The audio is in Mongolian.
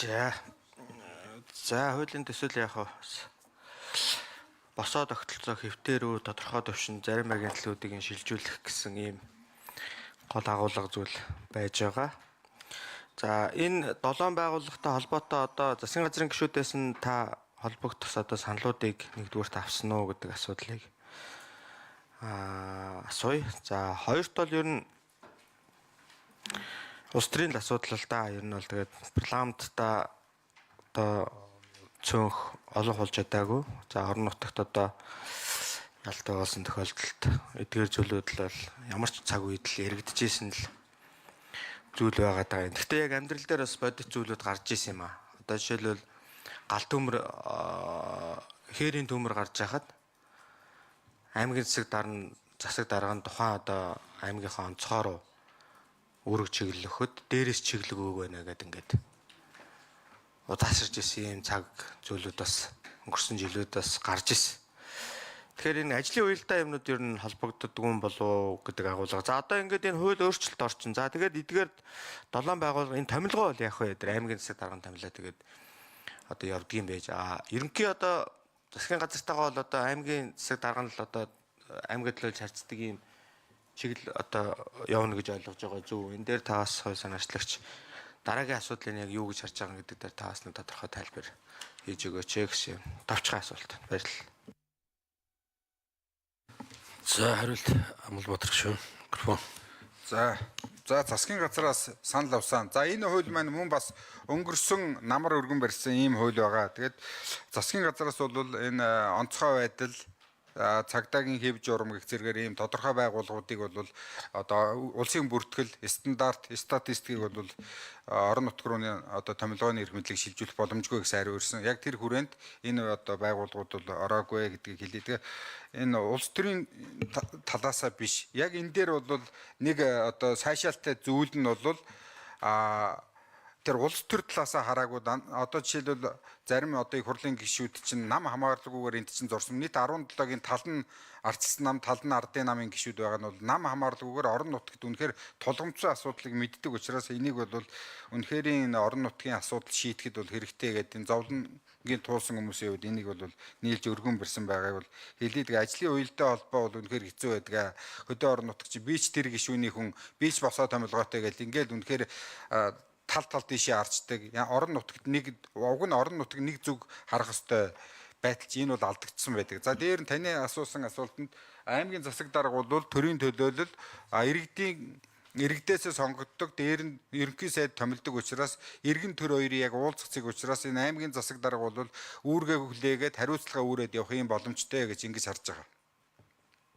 За хуулийн төсөл яг босоо тогтолцоо хэвтээрөө тодорхой төвшин зарим агентлагуудыг шилжүүлэх гэсэн ийм гол агуулга зүйл байж байгаа. За энэ 7 байгууллагатай холбоотой одоо засгийн газрын гишүүдээс нь та холбогдох одоо саналуудыг нэгдүгээрт авсан уу гэдэг асуудлыг асууя. За хоёрт бол ер нь улс төрийн асуудал л да. Ер нь бол тэгээд парламентта одоо цөөнх олон болж чадаагүй. За орон нутагт одоо ялтай болсон тохиолдолд эдгээр зүйлүүд л бол ямар ч цаг үед л яригдчихсэн л зүйл байгаа даа. Гэхдээ яг амьдрал дээр бас бодит зүйлүүд гарч исэн юм аа. Одоо жишээлбэл гал төмөр хээрийн төмөр гарч байхад аймгийн засаг дарга нь тухайн одоо аймгийнхаа онцгой руу үүрэг чиглэлөхөд дээрээс чиглэг өгнө гэдэг ингээд удаашрж исэн юм цаг зүйлүүд бас өнгөрсөн жилүүд бас гарч исэн. Тэгэхээр энэ ажлын уялдаа юмнууд ер нь холбогддог юм болов уу гэдэг агуулга. За одоо ингээд энэ хууль өөрчлөлт орчин. За тэгээд эдгээр 7 байгууллага энэ томилгоо бол яах вэ? Аймгийн засаг дарганы томилоо тэгээд одоо явдгийм байж. Ерөнхий одоо засгийн газартайгаа бол одоо аймгийн засаг дарга нь л одоо аймгийн төлөө харьцдаг юм чиглэл одоо явна гэж ойлгож байгаа зөв. Энэ дээр таас хой санаачлагч дараагийн асуудлыг яг юу гэж харж байгаа гэдэг дээр таас нэг тодорхой тайлбар хийж өгөөч гэсэн давчхан асуулт. Баярлалаа. За хариулт Амлбаатар шүү. Микрофон. За засгийн газраас санал авсан. За энэ хууль маань мөн бас өнгөрсөн намар өргөн барьсан ийм хууль байгаа. Тэгээд засгийн газраас бол энэ онцгой байдал цагдаагийн хэв журам гэх зэрэгээр ийм тодорхой байгууллагуудыг бол одоо улсын бүртгэл стандарт статистикийг бол орон нутг руу одоо томилгооны эрх мэдлийг шилжүүлэх боломжгүй гэсэн хариу ирсэн. Яг тэр хүрээнд энэ одоо байгууллагууд бол ороогүй гэдгийг хэлээ. Энэ улс төрийн талаасаа биш. Яг энэ дээр бол нэг одоо сайшаалтай зүйл нь бол тэр улс төр талаасаа хараагүй одоо жишээлбэл зарим одоо их хурлын гишүүд чинь нам хамаарлаггүйгээр энд чинь зурсан нийт 17-гийн тал нь ардчилсан нам, тал нь ардын намын гишүүд байгаа нь бол нам хамаарлаггүйгээр орон нутагт үнэхээр тулгымцсан асуудлыг мэддэг учраас энийг бол үнэхээр энэ орон нутгийн асуудал шийдэхэд бол хэрэгтэй гэдэг энэ зовлонгийн туулсан хүмүүсийн хувьд энийг бол нийлж өргөн барьсан байгааг бол хэлээд ажлын уялдаа холбоо бол үнэхээр хэцүү байдаг. Хөдөө орон нутаг чи бич тэр гишүүний хүн бич босоо томилгоотой гэл ингээл үнэхээр тал тийшээ арчдаг. Орон нутагт уг нь орон нутаг нэг зүг харах ёстой байтал чи энэ бол алдагдсан байдаг. За дээр нь таны асуусан асуултанд аймгийн засаг дарга бол төрийн төлөөлөл иргэдээсээ сонгогддог дээр нь ерөнхий сайд томилдог учраас иргэн төр хоёрын яг уулзах цэг учраас энэ аймгийн засаг дарга бол үүргээ хүлээгээд хариуцлага үүрээд явах юм боломжтой гэж ингэж харж байгаа.